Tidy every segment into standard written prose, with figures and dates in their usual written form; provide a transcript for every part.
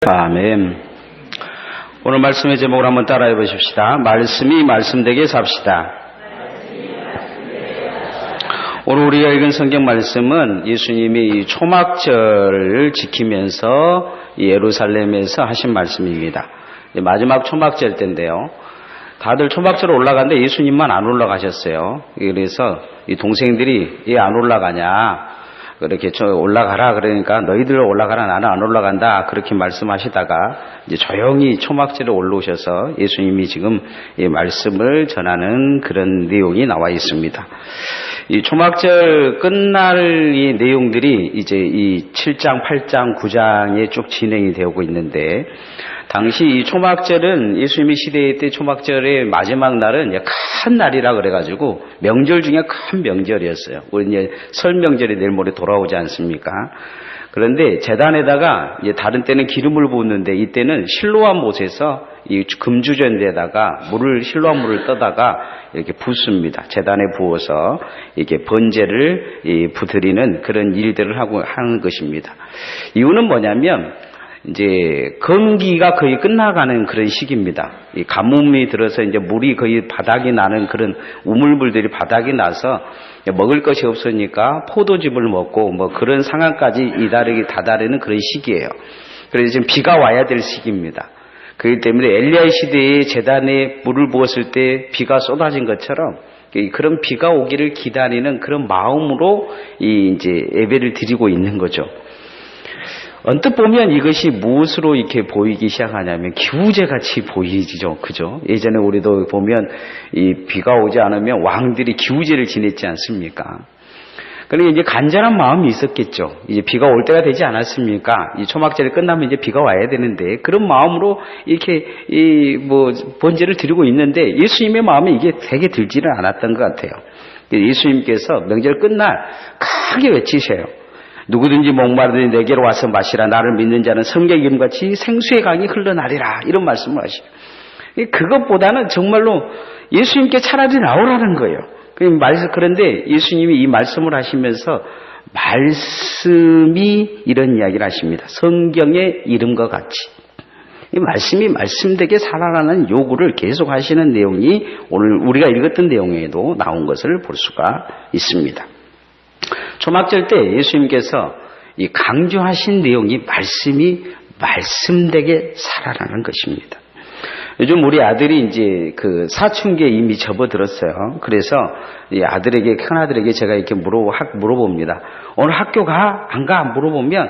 아멘. 오늘 말씀의 제목을 한번 따라해 보십시다. 말씀이 말씀되게 삽시다. 오늘 우리가 읽은 성경 말씀은 예수님이 초막절을 지키면서 예루살렘에서 하신 말씀입니다. 마지막 초막절 때인데요. 다들 초막절 올라갔는데 예수님만 안 올라가셨어요. 그래서 이 동생들이 왜 안 올라가냐, 그렇게 올라가라 그러니까 너희들 올라가라, 나는 안 올라간다, 그렇게 말씀하시다가 이제 조용히 초막절에 올라오셔서 예수님이 지금 이 말씀을 전하는 그런 내용이 나와 있습니다. 이 초막절 끝날 이 내용들이 이제 이 7장, 8장, 9장에 쭉 진행이 되고 있는데, 당시 이 초막절은 예수님이 시대 때 초막절의 마지막 날은 큰 날이라 그래가지고 명절 중에 큰 명절이었어요. 우리 이제 설 명절이 내일 모레 돌아오지 않습니까? 그런데 제단에다가 이제 다른 때는 기름을 붓는데 이때는 실로암 못에서 이 금주전대에다가 실로암 물을 떠다가 이렇게 붓습니다. 제단에 부어서 이렇게 번제를 부드리는 그런 일들을 하는 것입니다. 이유는 뭐냐면, 이제 건기가 거의 끝나가는 그런 시기입니다. 이 가뭄이 들어서 이제 물이 거의 바닥이 나는 그런 우물물들이 바닥이 나서 먹을 것이 없으니까 포도즙을 먹고 뭐 그런 상황까지 다다르는 그런 시기예요. 그래서 지금 비가 와야 될 시기입니다. 그렇기 때문에 엘리야 시대에 제단에 물을 부었을 때 비가 쏟아진 것처럼 그런 비가 오기를 기다리는 그런 마음으로 이제 예배를 드리고 있는 거죠. 언뜻 보면 이것이 무엇으로 이렇게 보이기 시작하냐면 기우제 같이 보이죠. 그죠? 예전에 우리도 보면 이 비가 오지 않으면 왕들이 기우제를 지냈지 않습니까? 그러니까 이제 간절한 마음이 있었겠죠. 이제 비가 올 때가 되지 않았습니까? 이 초막절이 끝나면 이제 비가 와야 되는데, 그런 마음으로 이렇게 번제를 드리고 있는데 예수님의 마음에 이게 되게 들지는 않았던 것 같아요. 예수님께서 명절 끝날 크게 외치셔요. 누구든지 목마르더니 내게로 와서 마시라. 나를 믿는 자는 성경 이름같이 생수의 강이 흘러나리라. 이런 말씀을 하시죠. 그것보다는 정말로 예수님께 차라리 나오라는 거예요. 그런데 예수님이 이 말씀을 하시면서 말씀이 이런 이야기를 하십니다. 성경의 이름과 같이. 이 말씀이 말씀되게 살아나는 요구를 계속 하시는 내용이 오늘 우리가 읽었던 내용에도 나온 것을 볼 수가 있습니다. 초막절 때 예수님께서 이 강조하신 내용이 말씀이 말씀되게 살아나는 것입니다. 요즘 우리 아들이 이제 그 사춘기에 이미 접어들었어요. 그래서 이 큰 아들에게 제가 이렇게 물어봅니다. 오늘 학교 가? 안 가? 물어보면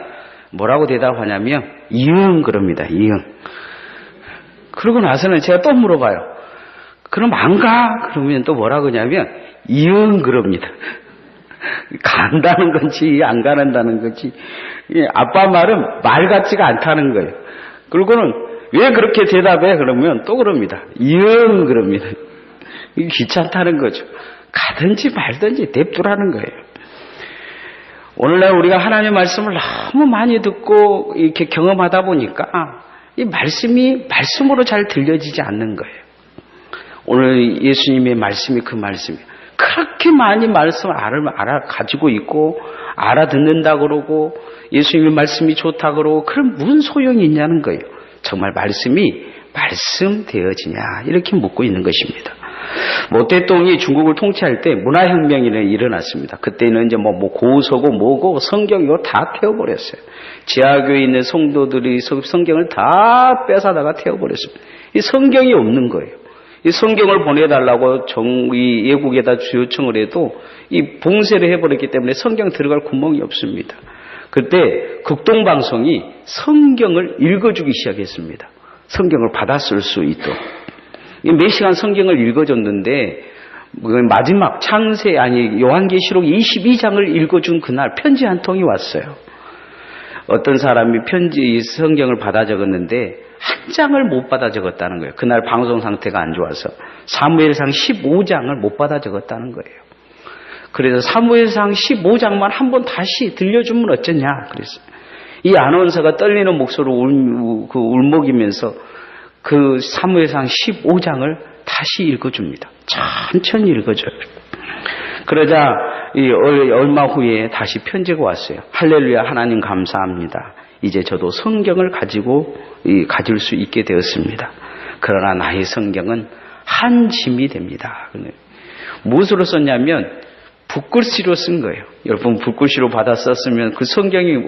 뭐라고 대답하냐면 이응 그럽니다. 이응. 그러고 나서는 제가 또 물어봐요. 그럼 안 가? 그러면 또 뭐라고 하냐면 이응 그럽니다. 간다는 건지 안 간다는 건지, 아빠 말은 말 같지가 않다는 거예요. 그리고는 왜 그렇게 대답해? 그러면 또 그럽니다. 이응 그럽니다. 이게 귀찮다는 거죠. 가든지 말든지 냅두라는 거예요. 오늘날 우리가 하나님의 말씀을 너무 많이 듣고 이렇게 경험하다 보니까 이 말씀이 말씀으로 잘 들려지지 않는 거예요. 오늘 예수님의 말씀이 그 말씀이에요. 그렇게 많이 말씀을 가지고 있고 알아듣는다 그러고 예수님의 말씀이 좋다 그러고, 그럼 무슨 소용이 있냐는 거예요. 정말 말씀이 말씀되어지냐, 이렇게 묻고 있는 것입니다. 모태똥이 중국을 통치할 때 문화혁명이 일어났습니다. 그때는 이제 고서고 뭐고 성경 이거 다 태워버렸어요. 지하교에 있는 성도들이 성경을 다 뺏어다가 태워버렸습니다. 이 성경이 없는 거예요. 이 성경을 보내달라고 이 예국에다 요청을 해도 이 봉쇄를 해버렸기 때문에 성경 들어갈 구멍이 없습니다. 그때 극동방송이 성경을 읽어주기 시작했습니다. 성경을 받아 쓸 수 있도록. 몇 시간 성경을 읽어줬는데 마지막 요한계시록 22장을 읽어준 그날 편지 한 통이 왔어요. 어떤 사람이 성경을 받아 적었는데 한 장을 못 받아 적었다는 거예요. 그날 방송 상태가 안 좋아서 사무엘상 15장을 못 받아 적었다는 거예요. 그래서 사무엘상 15장만 한번 다시 들려주면 어쩌냐 그랬어요. 이 아나운서가 떨리는 목소리로 울먹이면서 그 사무엘상 15장을 다시 읽어줍니다. 천천히 읽어줘요. 그러자 얼마 후에 다시 편지가 왔어요. 할렐루야, 하나님 감사합니다. 이제 저도 성경을 가질 수 있게 되었습니다. 그러나 나의 성경은 한 짐이 됩니다. 무엇으로 썼냐면 붓글씨로 쓴 거예요. 여러분 붓글씨로 받아 썼으면 그 성경이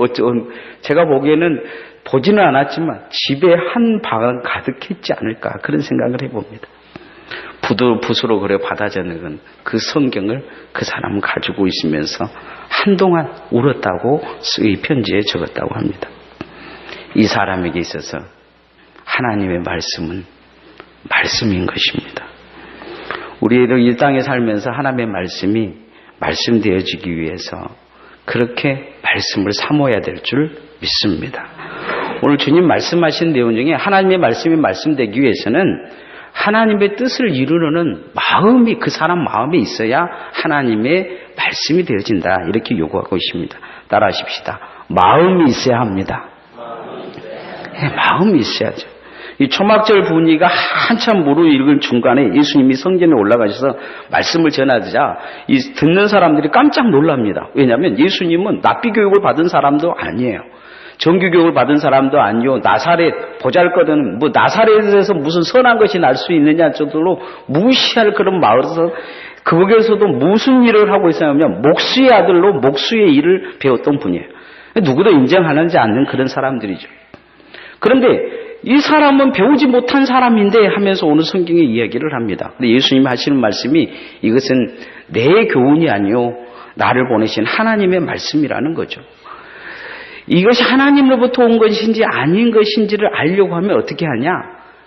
제가 보기에는 보지는 않았지만 집에 한 방은 가득했지 않을까 그런 생각을 해봅니다. 붓으로 그래 받아 적은 그 성경을 그 사람은 가지고 있으면서 한동안 울었다고 이 편지에 적었다고 합니다. 이 사람에게 있어서 하나님의 말씀은 말씀인 것입니다. 우리를 이 땅에 살면서 하나님의 말씀이 말씀되어지기 위해서 그렇게 말씀을 사모해야 될 줄 믿습니다. 오늘 주님 말씀하신 내용 중에 하나님의 말씀이 말씀되기 위해서는 하나님의 뜻을 이루려는 마음이 그 사람 마음에 있어야 하나님의 말씀이 되어진다 이렇게 요구하고 있습니다. 따라하십시다. 마음이 있어야 합니다. 마음이 있어야죠. 이 초막절 분위기가 한참 무릎 읽은 중간에 예수님이 성전에 올라가셔서 말씀을 전하자 이 듣는 사람들이 깜짝 놀랍니다. 왜냐하면 예수님은 납비 교육을 받은 사람도 아니에요. 정규 교육을 받은 사람도 아니요. 나사렛 보잘것없는 나사렛에서 무슨 선한 것이 날 수 있느냐 정도로 무시할 그런 마을에서 거기에서도 무슨 일을 하고 있었냐면 목수의 아들로 목수의 일을 배웠던 분이에요. 누구도 인정하는지 않는 그런 사람들이죠. 그런데 이 사람은 배우지 못한 사람인데 하면서 오늘 성경의 이야기를 합니다. 근데 예수님이 하시는 말씀이 이것은 내 교훈이 아니요 나를 보내신 하나님의 말씀이라는 거죠. 이것이 하나님으로부터 온 것인지 아닌 것인지를 알려고 하면 어떻게 하냐?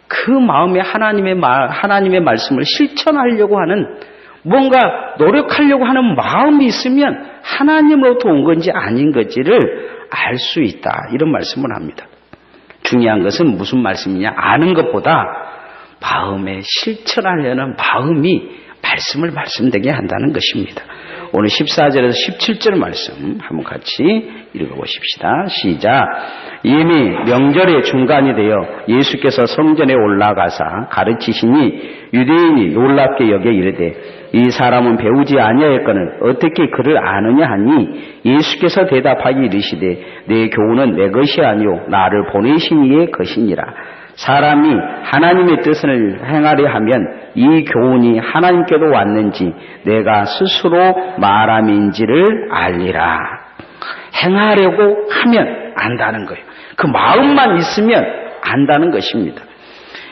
그 마음에 하나님의 말씀을 실천하려고 하는 뭔가 노력하려고 하는 마음이 있으면 하나님으로부터 온 건지 아닌 건지를 알 수 있다. 이런 말씀을 합니다. 중요한 것은 무슨 말씀이냐? 아는 것보다 마음에 실천하려는 마음이 말씀을 말씀되게 한다는 것입니다. 오늘 14절에서 17절 말씀 한번 같이 읽어보십시다. 시작. 이미 명절의 중간이 되어 예수께서 성전에 올라가사 가르치시니 유대인이 놀랍게 여겨 이르되 이 사람은 배우지 아니하였거늘 어떻게 그를 아느냐 하니 예수께서 대답하기 이르시되 내 교훈은 내 것이 아니요 나를 보내신 이의 것이니라. 사람이 하나님의 뜻을 행하려 하면 이 교훈이 하나님께로 왔는지 내가 스스로 말함인지를 알리라. 행하려고 하면 안다는 거예요. 그 마음만 있으면 안다는 것입니다.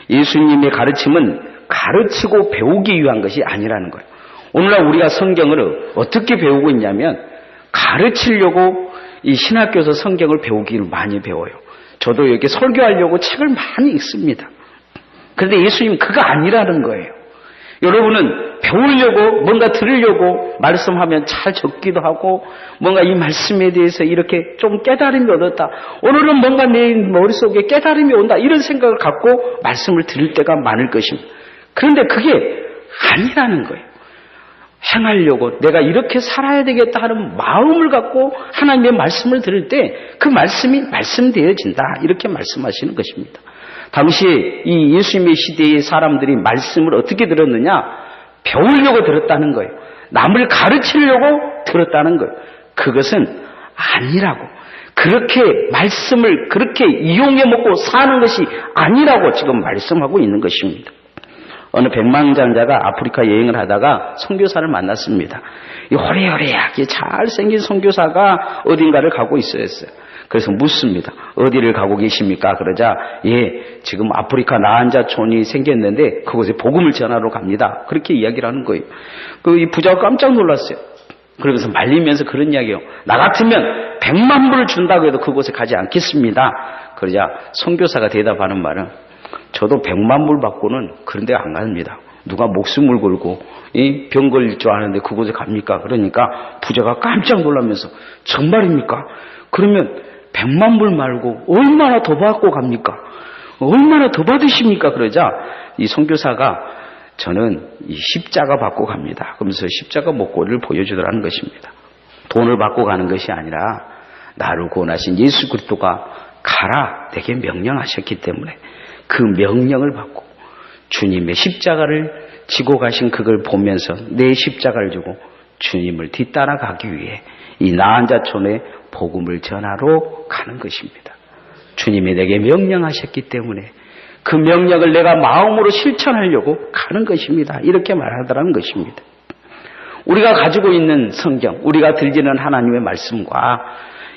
예수님의 가르침은 가르치고 배우기 위한 것이 아니라는 거예요. 오늘날 우리가 성경을 어떻게 배우고 있냐면 가르치려고 이 신학교에서 성경을 배우기를 많이 배워요. 저도 이렇게 설교하려고 책을 많이 읽습니다. 그런데 예수님은 그거 아니라는 거예요. 여러분은 배우려고 뭔가 들으려고 말씀하면 잘 적기도 하고 뭔가 이 말씀에 대해서 이렇게 좀 깨달음이 얻었다. 오늘은 뭔가 내 머릿속에 깨달음이 온다. 이런 생각을 갖고 말씀을 들을 때가 많을 것입니다. 그런데 그게 아니라는 거예요. 행하려고 내가 이렇게 살아야 되겠다 하는 마음을 갖고 하나님의 말씀을 들을 때 그 말씀이 말씀되어진다. 이렇게 말씀하시는 것입니다. 당시에 이 예수님의 시대의 사람들이 말씀을 어떻게 들었느냐? 배우려고 들었다는 거예요. 남을 가르치려고 들었다는 거예요. 그것은 아니라고. 그렇게 말씀을 그렇게 이용해 먹고 사는 것이 아니라고 지금 말씀하고 있는 것입니다. 어느 백만장자가 아프리카 여행을 하다가 선교사를 만났습니다. 이 호래호래하게 잘생긴 선교사가 어딘가를 가고 있었어요. 그래서 묻습니다. 어디를 가고 계십니까? 그러자 지금 아프리카 나한자촌이 생겼는데 그곳에 복음을 전하러 갑니다. 그렇게 이야기를 하는 거예요. 이 부자가 깜짝 놀랐어요. 그러면서 말리면서 그런 이야기예요. 나 같으면 100만 불을 준다고 해도 그곳에 가지 않겠습니다. 그러자 선교사가 대답하는 말은 저도 100만 불 받고는 그런 데 안 갑니다. 누가 목숨을 걸고 병 걸릴 줄 아는데 그곳에 갑니까? 그러니까 부자가 깜짝 놀라면서 정말입니까? 그러면 100만 불 말고 얼마나 더 받고 갑니까? 얼마나 더 받으십니까? 그러자 이 선교사가 저는 이 십자가 받고 갑니다. 그러면서 십자가 목걸이를 보여주더라는 것입니다. 돈을 받고 가는 것이 아니라 나를 구원하신 예수 그리스도가 가라 내게 명령하셨기 때문에 그 명령을 받고 주님의 십자가를 지고 가신 그걸 보면서 내 십자가를 주고 주님을 뒤따라가기 위해 이 나한자촌에 복음을 전하러 가는 것입니다. 주님이 내게 명령하셨기 때문에 그 명령을 내가 마음으로 실천하려고 가는 것입니다. 이렇게 말하더라는 것입니다. 우리가 가지고 있는 성경, 우리가 들리는 하나님의 말씀과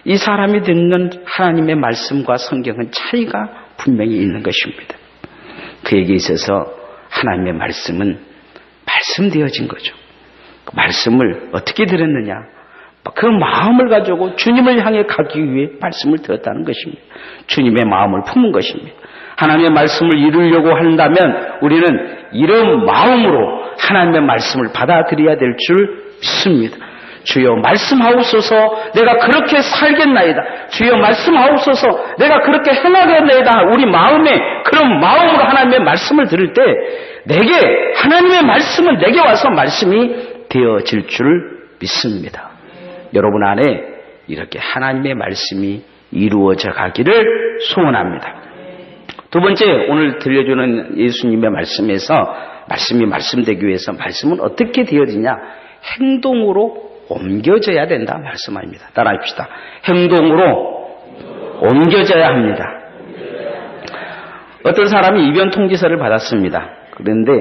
이 사람이 듣는 하나님의 말씀과 성경은 차이가 분명히 있는 것입니다. 그에게 있어서 하나님의 말씀은 말씀되어진 거죠. 그 말씀을 어떻게 들었느냐? 그 마음을 가지고 주님을 향해 가기 위해 말씀을 들었다는 것입니다. 주님의 마음을 품은 것입니다. 하나님의 말씀을 이루려고 한다면 우리는 이런 마음으로 하나님의 말씀을 받아들여야 될 줄 믿습니다. 주여 말씀하옵소서 내가 그렇게 살겠나이다. 주여 말씀하옵소서 내가 그렇게 행하겠나이다. 우리 마음에 그런 마음으로 하나님의 말씀을 들을 때 내게 하나님의 말씀은 내게 와서 말씀이 되어질 줄 믿습니다. 여러분 안에 이렇게 하나님의 말씀이 이루어져 가기를 소원합니다. 두 번째, 오늘 들려주는 예수님의 말씀에서 말씀이 말씀되기 위해서 말씀은 어떻게 되어지냐? 행동으로 옮겨져야 된다 말씀합니다. 따라합시다. 행동으로 옮겨져야 합니다. 어떤 사람이 입원 통지서를 받았습니다. 그런데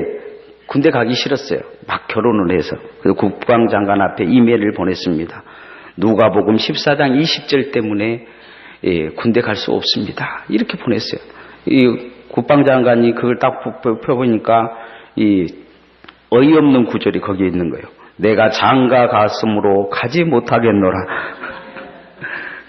군대 가기 싫었어요. 막 결혼을 해서. 그래서 국방장관 앞에 이메일을 보냈습니다. 누가복음 14장 20절 때문에 군대 갈 수 없습니다. 이렇게 보냈어요. 이 국방장관이 그걸 딱 펴보니까 이 어이없는 구절이 거기에 있는 거예요. 내가 장가 갔으므로 가지 못하겠노라.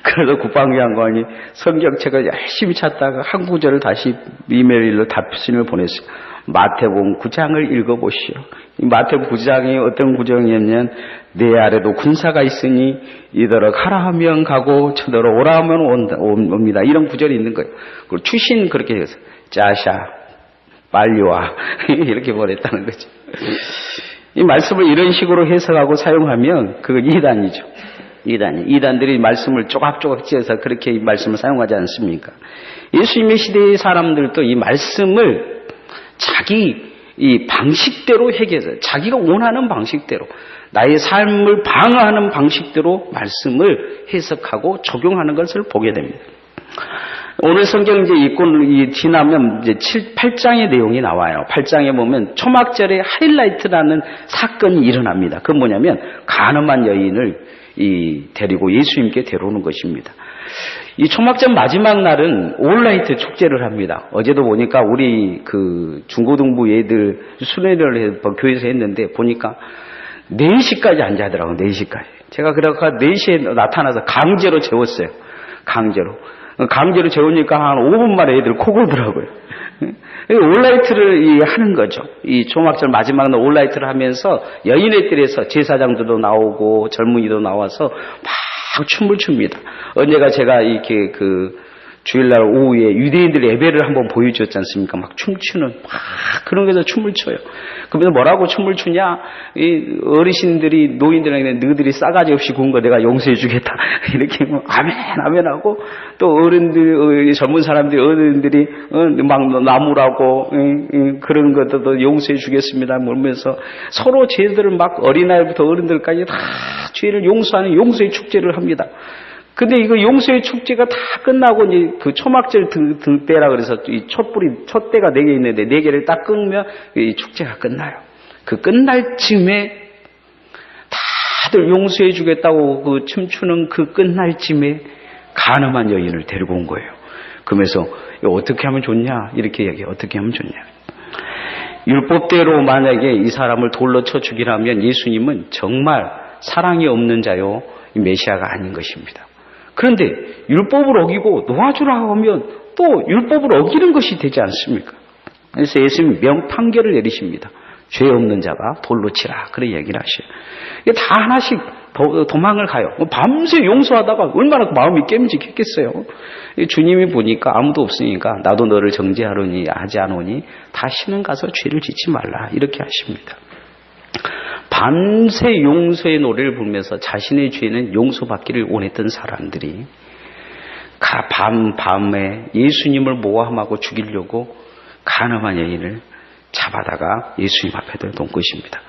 그래서 국방장관이 성경책을 열심히 찾다가 한 구절을 다시 이메일로 답신을 보냈어요. 마태복음 9장을 읽어보시오. 이 마태복음 9장이 어떤 구절이냐면 내 아래도 군사가 있으니 이더러 가라 하면 가고 쳐들어 오라 하면 옵니다. 이런 구절이 있는 거예요. 그리고 출신 그렇게 해서 짜샤 빨리 와 이렇게 보냈다는 거죠. 이 말씀을 이런 식으로 해석하고 사용하면 그건 이단이죠. 이단들이 말씀을 조각조각 찢어서 그렇게 이 말씀을 사용하지 않습니까? 예수님의 시대의 사람들도 이 말씀을 자기 이 방식대로 해결해서 자기가 원하는 방식대로 나의 삶을 방어하는 방식대로 말씀을 해석하고 적용하는 것을 보게 됩니다. 오늘 성경 이제 읽고 지나면 이제 8장의 내용이 나와요. 8장에 보면 초막절에 하이라이트라는 사건이 일어납니다. 그건 뭐냐면 간음한 여인을 데리고 예수님께 데려오는 것입니다. 이 초막절 마지막 날은 올라이트 축제를 합니다. 어제도 보니까 우리 그 중고등부 애들 순회를 교회에서 했는데 보니까 4시까지 앉아더라고요. 4시까지. 제가 그래서 4시에 나타나서 강제로 재웠어요. 강제로 재우니까 한 5분 만에 애들 코 골더라고요. 올라이트를 하는 거죠. 이 초막절 마지막 날 올라이트를 하면서 여인의 뜰에서 제사장들도 나오고 젊은이도 나와서 막 춤을 춥니다. 언제가 제가 이렇게 주일날 오후에 유대인들 예배를 한번 보여주었지 않습니까? 막 춤추는, 막 그런 데서 춤을 춰요. 그러면서 뭐라고 춤을 추냐? 이 어르신들이, 노인들에게 너희들이 싸가지 없이 구운 거 내가 용서해 주겠다. 이렇게 아멘 하고, 또 어른들, 젊은 사람들이, 어른들이, 막 나무라고, 그런 것들도 용서해 주겠습니다. 그러면서 서로 죄들을 막 어린아이부터 어른들까지 다 죄를 용서하는 용서의 축제를 합니다. 근데 이거 용서의 축제가 다 끝나고 이제 그 초막절 때라 그래서 이 촛대가 4개 있는데 4개를 딱 끄면 이 축제가 끝나요. 그 끝날 쯤에 다들 용서해 주겠다고 그 춤추는 그 끝날 쯤에 간음한 여인을 데리고 온 거예요. 그러면서 어떻게 하면 좋냐? 이렇게 얘기해요. 어떻게 하면 좋냐? 율법대로 만약에 이 사람을 돌로 쳐 죽이라면 예수님은 정말 사랑이 없는 자요 메시아가 아닌 것입니다. 그런데 율법을 어기고 놓아주라고 하면 또 율법을 어기는 것이 되지 않습니까? 그래서 예수님이 명판결을 내리십니다. 죄 없는 자가 돌로 치라. 그런 얘기를 하셔요. 이게 다 하나씩 도망을 가요. 밤새 용서하다가 얼마나 마음이 깨름직했겠어요. 주님이 보니까 아무도 없으니까 나도 너를 정죄하려니 하지 않으니 다시는 가서 죄를 짓지 말라. 이렇게 하십니다. 밤새 용서의 노래를 부르면서 자신의 죄는 용서받기를 원했던 사람들이 밤에 예수님을 모함하고 죽이려고 간음한 여인을 잡아다가 예수님 앞에 놓은 것입니다.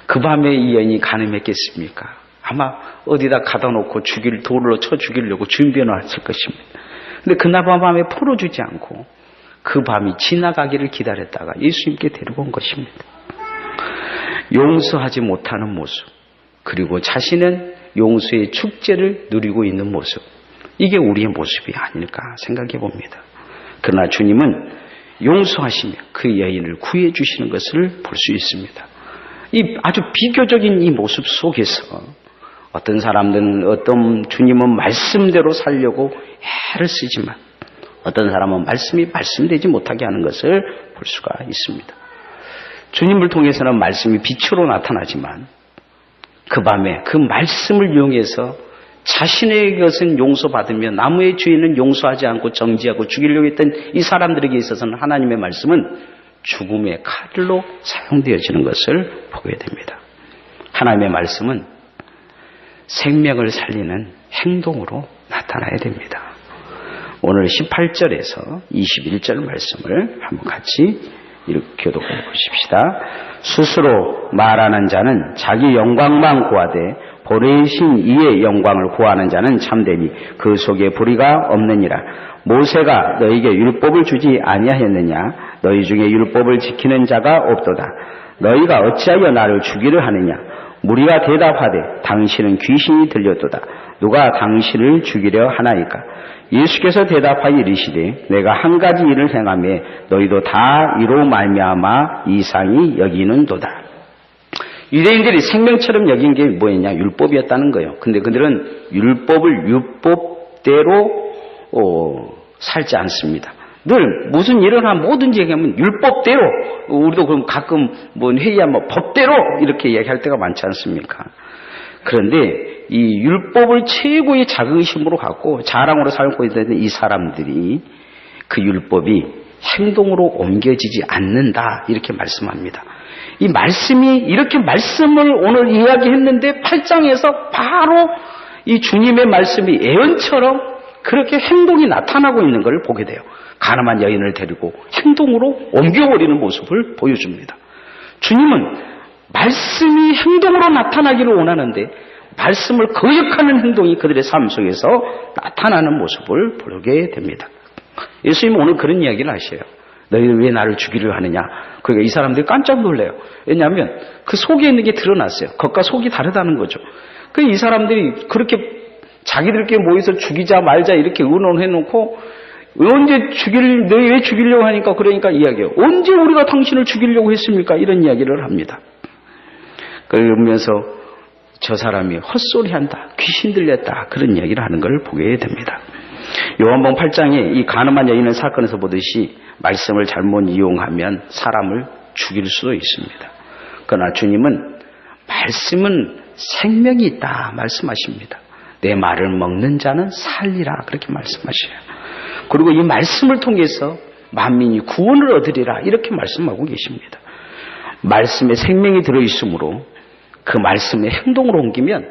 그 밤에 이 여인이 간음했겠습니까? 아마 어디다 가다 놓고 돌로 쳐 죽이려고 준비해 놨을 것입니다. 근데 그날 밤에 풀어주지 않고 그 밤이 지나가기를 기다렸다가 예수님께 데리고 온 것입니다. 용서하지 못하는 모습, 그리고 자신은 용서의 축제를 누리고 있는 모습, 이게 우리의 모습이 아닐까 생각해 봅니다. 그러나 주님은 용서하시며 그 여인을 구해 주시는 것을 볼 수 있습니다. 이 아주 비교적인 이 모습 속에서 어떤 사람들은 어떤 주님은 말씀대로 살려고 애를 쓰지만 어떤 사람은 말씀이 말씀되지 못하게 하는 것을 볼 수가 있습니다. 주님을 통해서는 말씀이 빛으로 나타나지만 그 밤에 그 말씀을 이용해서 자신의 것은 용서받으며 남의 죄는 용서하지 않고 정지하고 죽이려고 했던 이 사람들에게 있어서는 하나님의 말씀은 죽음의 칼로 사용되어지는 것을 보게 됩니다. 하나님의 말씀은 생명을 살리는 행동으로 나타나야 됩니다. 오늘 18절에서 21절 말씀을 한번 같이 이렇게 교독해 보십시다. 스스로 말하는 자는 자기 영광만 구하되 보내신 이의 영광을 구하는 자는 참되니 그 속에 불의가 없느니라. 모세가 너희에게 율법을 주지 아니하였느냐? 너희 중에 율법을 지키는 자가 없도다. 너희가 어찌하여 나를 죽이려 하느냐? 무리가 대답하되 당신은 귀신이 들렸도다. 누가 당신을 죽이려 하나이까? 예수께서 대답하여 이르시되 내가 한 가지 일을 행하며 너희도 다 이로 말미암아 이상히 여기는도다. 유대인들이 생명처럼 여긴 게 뭐였냐? 율법이었다는 거예요. 근데 그들은 율법을 율법대로 살지 않습니다. 늘 무슨 일을 하면 뭐든지 얘기하면 율법대로, 우리도 그럼 가끔 뭐 회의하면 법대로 이렇게 얘기할 때가 많지 않습니까? 그런데 이 율법을 최고의 자긍심으로 갖고 자랑으로 살고 있는 이 사람들이 그 율법이 행동으로 옮겨지지 않는다 이렇게 말씀합니다. 이 말씀이 이렇게 말씀을 오늘 이야기했는데 8장에서 바로 이 주님의 말씀이 예언처럼 그렇게 행동이 나타나고 있는 걸 보게 돼요. 가늠한 여인을 데리고 행동으로 옮겨버리는 모습을 보여줍니다. 주님은 말씀이 행동으로 나타나기를 원하는데 말씀을 거역하는 행동이 그들의 삶 속에서 나타나는 모습을 보게 됩니다. 예수님은 오늘 그런 이야기를 하셔요. 너희는 왜 나를 죽이려 하느냐? 그러니까 이 사람들이 깜짝 놀래요. 왜냐하면 그 속에 있는 게 드러났어요. 겉과 속이 다르다는 거죠. 이 사람들이 그렇게 자기들끼리 모여서 죽이자 말자 이렇게 의논해놓고 언제 너희 왜 죽이려고 하니까 그러니까 이야기해요. 언제 우리가 당신을 죽이려고 했습니까? 이런 이야기를 합니다. 그러면서 저 사람이 헛소리한다, 귀신 들렸다 그런 이야기를 하는 걸 보게 됩니다. 요한복음 8장에 이 가늠한 여인의 사건에서 보듯이 말씀을 잘못 이용하면 사람을 죽일 수도 있습니다. 그러나 주님은 말씀은 생명이 있다 말씀하십니다. 내 말을 먹는 자는 살리라 그렇게 말씀하셔요. 그리고 이 말씀을 통해서 만민이 구원을 얻으리라 이렇게 말씀하고 계십니다. 말씀에 생명이 들어있으므로 그 말씀의 행동으로 옮기면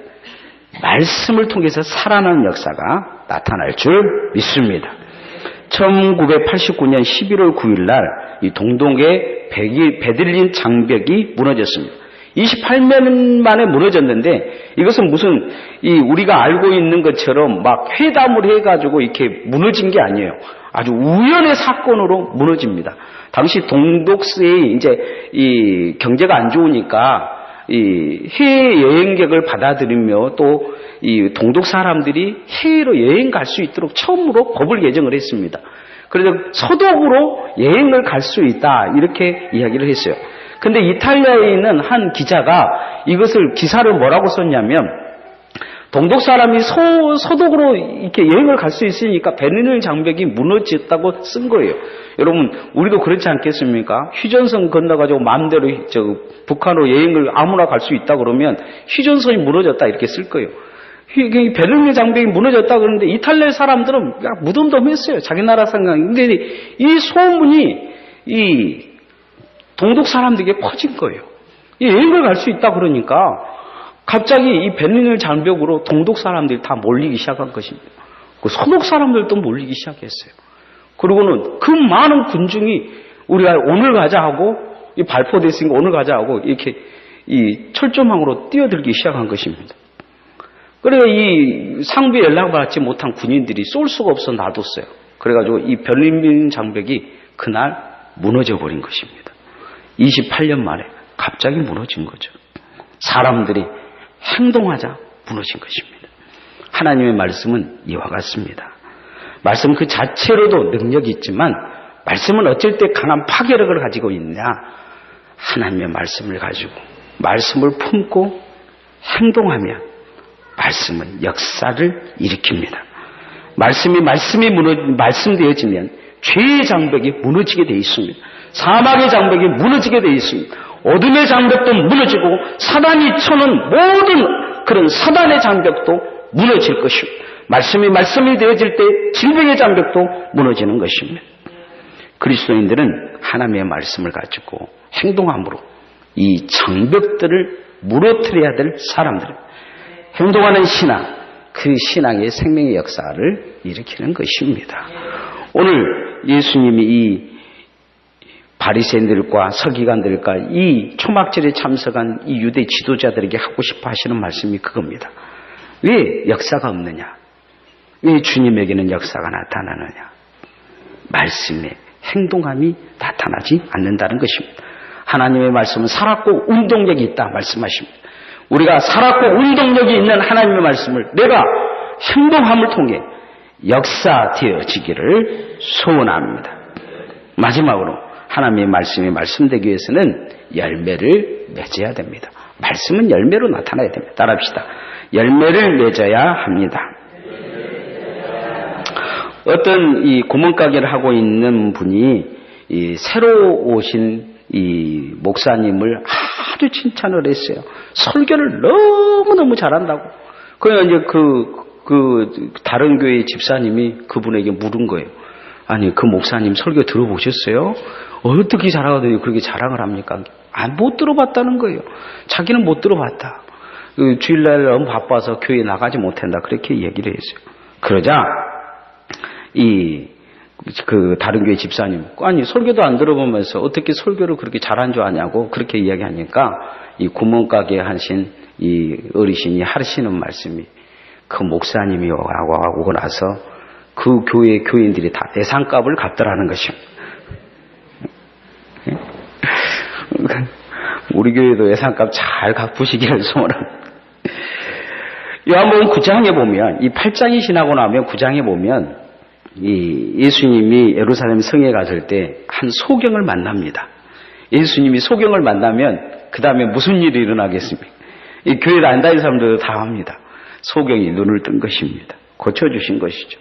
말씀을 통해서 살아나는 역사가 나타날 줄 믿습니다. 1989년 11월 9일 날 이 동독의 베들린 장벽이 무너졌습니다. 28년 만에 무너졌는데 이것은 무슨 우리가 알고 있는 것처럼 막 회담을 해가지고 이렇게 무너진 게 아니에요. 아주 우연의 사건으로 무너집니다. 당시 동독스의 이제 이 경제가 안 좋으니까 이 해외 여행객을 받아들이며 또 이 동독 사람들이 해외로 여행 갈 수 있도록 처음으로 법을 개정을 했습니다. 그래서 서독으로 여행을 갈 수 있다 이렇게 이야기를 했어요. 근데 이탈리아에 있는 한 기자가 이것을 기사를 뭐라고 썼냐면 동독 사람이 서독으로 이렇게 여행을 갈 수 있으니까 베를린 장벽이 무너졌다고 쓴 거예요. 여러분 우리도 그렇지 않겠습니까? 휴전선 건너가지고 마음대로 북한으로 여행을 아무나 갈 수 있다 그러면 휴전선이 무너졌다 이렇게 쓸 거예요. 베를린 장벽이 무너졌다 그러는데 이탈리아 사람들은 무덤덤했어요. 자기 나라 생각이. 근데 이 소문이 이 동독 사람들에게 퍼진 거예요. 여행을 갈 수 있다 그러니까 갑자기 이 베를린 장벽으로 동독 사람들이 다 몰리기 시작한 것입니다. 서독 사람들도 몰리기 시작했어요. 그리고는 그 많은 군중이 우리가 오늘 가자 하고 발포됐으니까 오늘 가자 하고 이렇게 이 철조망으로 뛰어들기 시작한 것입니다. 그래 이 상부에 연락받지 못한 군인들이 쏠 수가 없어 놔뒀어요. 그래가지고 이 베를린 장벽이 그날 무너져 버린 것입니다. 28년 만에 갑자기 무너진 거죠. 사람들이 행동하자 무너진 것입니다. 하나님의 말씀은 이와 같습니다. 말씀 그 자체로도 능력이 있지만 말씀은 어쩔 때 강한 파괴력을 가지고 있냐? 하나님의 말씀을 가지고 말씀을 품고 행동하면 말씀은 역사를 일으킵니다. 말씀되어지면 죄의 장벽이 무너지게 되어 있습니다. 사막의 장벽이 무너지게 되어 있습니다. 어둠의 장벽도 무너지고 사단이 쳐는 모든 그런 사단의 장벽도 무너질 것입니다. 말씀이 되어질 때 질병의 장벽도 무너지는 것입니다. 그리스도인들은 하나님의 말씀을 가지고 행동함으로 이 장벽들을 무너뜨려야 될 사람들입니다. 행동하는 신앙, 그 신앙의 생명의 역사를 일으키는 것입니다. 오늘 예수님이 이 바리새인들과 서기관들과 이 초막절에 참석한 이 유대 지도자들에게 하고 싶어 하시는 말씀이 그겁니다. 왜 역사가 없느냐? 왜 주님에게는 역사가 나타나느냐? 말씀에 행동함이 나타나지 않는다는 것입니다. 하나님의 말씀은 살았고 운동력이 있다 말씀하십니다. 우리가 살았고 운동력이 있는 하나님의 말씀을 내가 행동함을 통해 역사되어지기를 소원합니다. 마지막으로 하나님의 말씀이 말씀되기 위해서는 열매를 맺어야 됩니다. 말씀은 열매로 나타나야 됩니다. 따라합시다. 열매를 맺어야 합니다. 어떤 이 구멍가게를 하고 있는 분이 이 새로 오신 이 목사님을 아주 칭찬을 했어요. 설교를 너무너무 잘한다고. 그래서 이제 그 다른 교회 집사님이 그분에게 물은 거예요. 아니, 그 목사님 설교 들어보셨어요? 어떻게 잘하거든요. 그렇게 자랑을 합니까? 못 들어봤다는 거예요. 자기는 못 들어봤다. 주일날 너무 바빠서 교회 나가지 못한다. 그렇게 얘기를 했어요. 그러자 그 다른 교회 집사님, 아니 설교도 안 들어보면서 어떻게 설교를 그렇게 잘한 줄 아냐고 그렇게 이야기하니까 이 구멍가게 하신 이 어르신이 하시는 말씀이 그 목사님이 오고 나서 그 교회 교인들이 다 예산값을 갚더라는 것입니다. 우리 교회도 예산값 잘 갚으시기를 소원합니다. 요한복음 9장에 보면 이 8장이 지나고 나면 9장에 보면 이 예수님이 예루살렘 성에 갔을 때 한 소경을 만납니다. 예수님이 소경을 만나면 그 다음에 무슨 일이 일어나겠습니까? 이 교회를 안 다니는 사람들도 다 합니다. 소경이 눈을 뜬 것입니다. 고쳐주신 것이죠.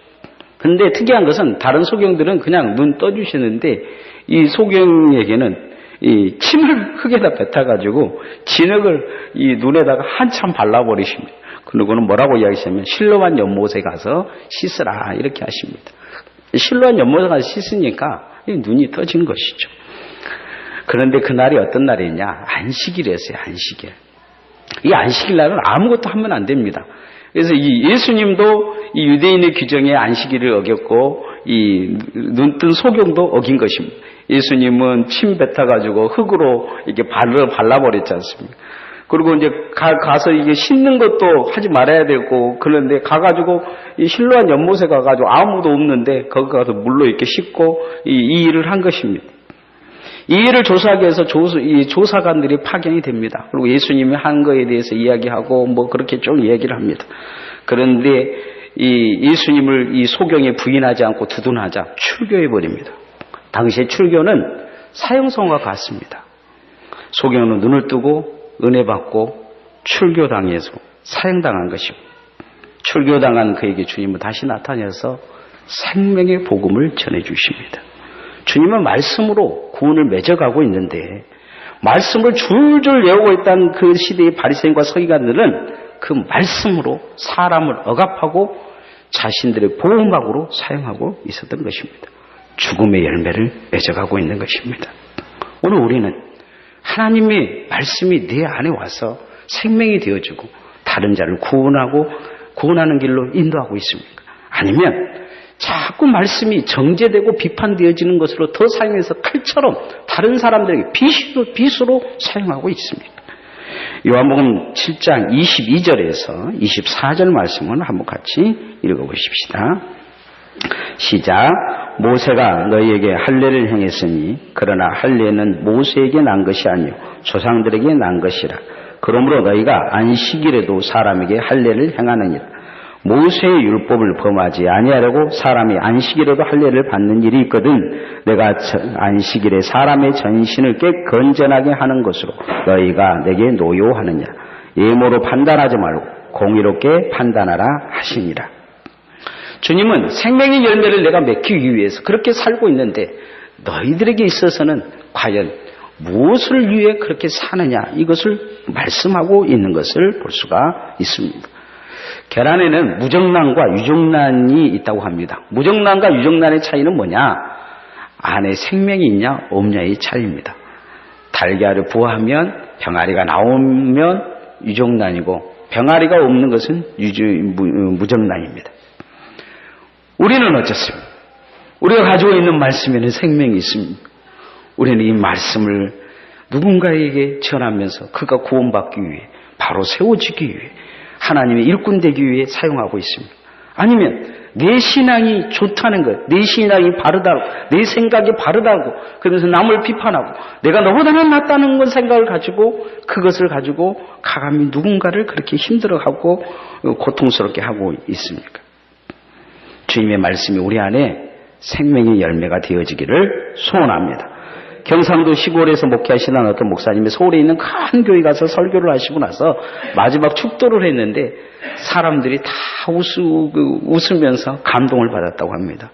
근데 특이한 것은 다른 소경들은 그냥 눈 떠주시는데 이 소경에게는 이 침을 흙에다 뱉어가지고 진흙을 이 눈에다가 한참 발라버리십니다. 그리고는 뭐라고 이야기하시냐면 실로암 연못에 가서 씻으라 이렇게 하십니다. 실로암 연못에 가서 씻으니까 눈이 떠진 것이죠. 그런데 그날이 어떤 날이냐? 안식일이었어요. 안식일. 이 안식일 날은 아무것도 하면 안 됩니다. 그래서 이 예수님도 이 유대인의 규정에 안식일을 어겼고 이 눈뜬 소경도 어긴 것입니다. 예수님은 침 뱉어가지고 흙으로 이렇게 발라버렸지 않습니까? 그리고 이제 가서 이게 씻는 것도 하지 말아야 되고, 그런데 가가지고 이 실로암 연못에 가가지고 아무도 없는데 거기 가서 물로 이렇게 씻고 이 일을 한 것입니다. 이 일을 조사하기 위해서 이 조사관들이 파견이 됩니다. 그리고 예수님이 한 거에 대해서 이야기하고 뭐 그렇게 좀 얘기를 합니다. 그런데 이 예수님을 이 소경에 부인하지 않고 두둔하자 출교해 버립니다. 당시에 출교는 사형선과 같습니다. 소경은 눈을 뜨고 은혜 받고 출교당해서 사형당한 것입니다. 출교당한 그에게 주님은 다시 나타나서 생명의 복음을 전해주십니다. 주님은 말씀으로 구원을 맺어가고 있는데 말씀을 줄줄 외우고 있던 그 시대의 바리새인과 서기관들은 그 말씀으로 사람을 억압하고 자신들의 보호막으로 사용하고 있었던 것입니다. 죽음의 열매를 맺어가고 있는 것입니다. 오늘 우리는 하나님의 말씀이 내 안에 와서 생명이 되어주고 다른 자를 구원하는 길로 인도하고 있습니까? 아니면 자꾸 말씀이 정죄되고 비판되어지는 것으로 더 사용해서 칼처럼 다른 사람들에게 빗으로 사용하고 있습니까? 요한복음 7장 22절에서 24절 말씀을 한번 같이 읽어보십시다. 시작. 모세가 너희에게 할례를 행했으니 그러나 할례는 모세에게 난 것이 아니요 조상들에게 난 것이라. 그러므로 너희가 안식일에도 사람에게 할례를 행하느니라. 모세의 율법을 범하지 아니하려고 사람이 안식일에도 할례를 받는 일이 있거든 내가 안식일에 사람의 전신을 깨 건전하게 하는 것으로 너희가 내게 노여하느냐. 예모로 판단하지 말고 공의롭게 판단하라 하시니라. 주님은 생명의 열매를 내가 맺기 위해서 그렇게 살고 있는데 너희들에게 있어서는 과연 무엇을 위해 그렇게 사느냐, 이것을 말씀하고 있는 것을 볼 수가 있습니다. 계란에는 무정란과 유정란이 있다고 합니다. 무정란과 유정란의 차이는 뭐냐? 안에 생명이 있냐 없냐의 차이입니다. 달걀을 부화하면 병아리가 나오면 유정란이고 병아리가 없는 것은 무정란입니다. 우리는 어떻습니까? 우리가 가지고 있는 말씀에는 생명이 있습니다. 우리는 이 말씀을 누군가에게 전하면서 그가 구원받기 위해, 바로 세워지기 위해, 하나님의 일꾼 되기 위해 사용하고 있습니다. 아니면 내 신앙이 좋다는 것, 내 신앙이 바르다고, 내 생각이 바르다고 그러면서 남을 비판하고 내가 너보다 낫다는 건 생각을 가지고 그것을 가지고 가감히 누군가를 그렇게 힘들어하고 고통스럽게 하고 있습니까? 주님의 말씀이 우리 안에 생명의 열매가 되어지기를 소원합니다. 경상도 시골에서 목회하시는 어떤 목사님이 서울에 있는 큰 교회 가서 설교를 하시고 나서 마지막 축도를 했는데 사람들이 다 웃으면서 감동을 받았다고 합니다.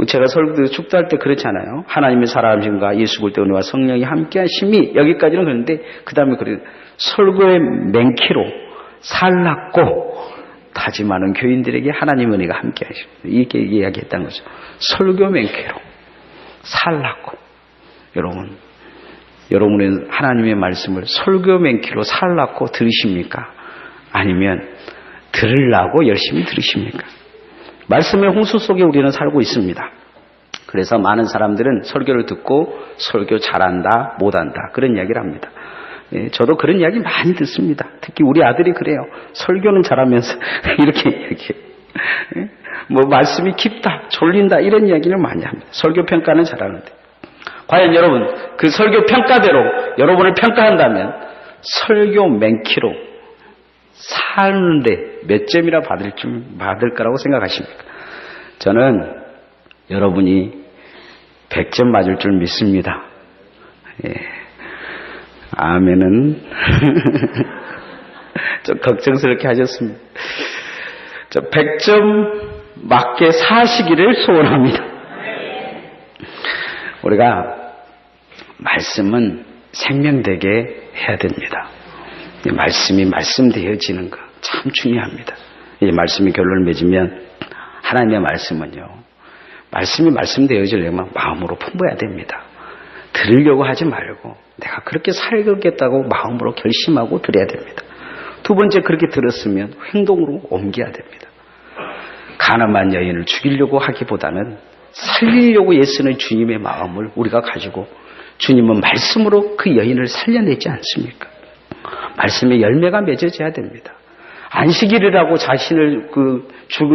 제가 설교 축도할 때 그렇잖아요. 하나님의 살아계심과 예수 그리스도의 은혜와 성령이 함께 하심이, 여기까지는 그런데 그 다음에 그래 설교의 맹키로 살랐고 다짐하는 교인들에게 하나님의 은혜가 함께 하십니다. 이렇게 이야기했다는 거죠. 설교 맹키로 살랐고. 여러분은 하나님의 말씀을 설교 맹키로 살랐고 들으십니까? 아니면 들으려고 열심히 들으십니까? 말씀의 홍수 속에 우리는 살고 있습니다. 그래서 많은 사람들은 설교를 듣고 설교 잘한다, 못한다 그런 이야기를 합니다. 저도 그런 이야기 많이 듣습니다. 특히 우리 아들이 그래요. 설교는 잘하면서 이렇게 말씀이 깊다, 졸린다 이런 이야기를 많이 합니다. 설교 평가는 잘하는데 과연 여러분 그 설교 평가대로 여러분을 평가한다면 설교 맹키로 사는데 몇 점이나 받을 거라고 생각하십니까? 저는 여러분이 100점 맞을 줄 믿습니다. 예. 아멘은 좀 걱정스럽게 하셨습니다. 저 100점 맞게 사시기를 소원합니다. 우리가 말씀은 생명되게 해야 됩니다. 이 말씀이 말씀되어지는 것 참 중요합니다. 이 말씀이 결론을 맺으면 하나님의 말씀은요, 말씀이 말씀되어지려면 마음으로 품어야 됩니다. 들으려고 하지 말고 내가 그렇게 살겠다고 마음으로 결심하고 들어야 됩니다. 두 번째, 그렇게 들었으면 행동으로 옮겨야 됩니다. 가늠한 여인을 죽이려고 하기보다는 살리려고 애쓰는 주님의 마음을 우리가 가지고, 주님은 말씀으로 그 여인을 살려내지 않습니까? 말씀의 열매가 맺어져야 됩니다. 안식일이라고 자신을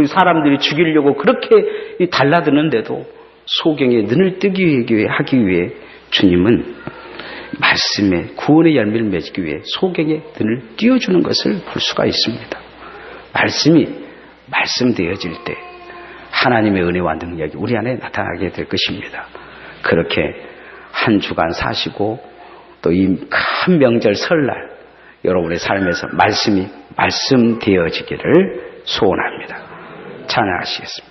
사람들이 죽이려고 그렇게 달라드는데도 소경에 눈을 뜨기 위해 하기 위해 주님은 말씀의 구원의 열매를 맺기 위해 소경에 눈을 띄워주는 것을 볼 수가 있습니다. 말씀이 말씀되어질 때 하나님의 은혜와 능력이 우리 안에 나타나게 될 것입니다. 그렇게 한 주간 사시고 또 이 큰 명절 설날 여러분의 삶에서 말씀이 말씀되어지기를 소원합니다. 찬양하시겠습니다.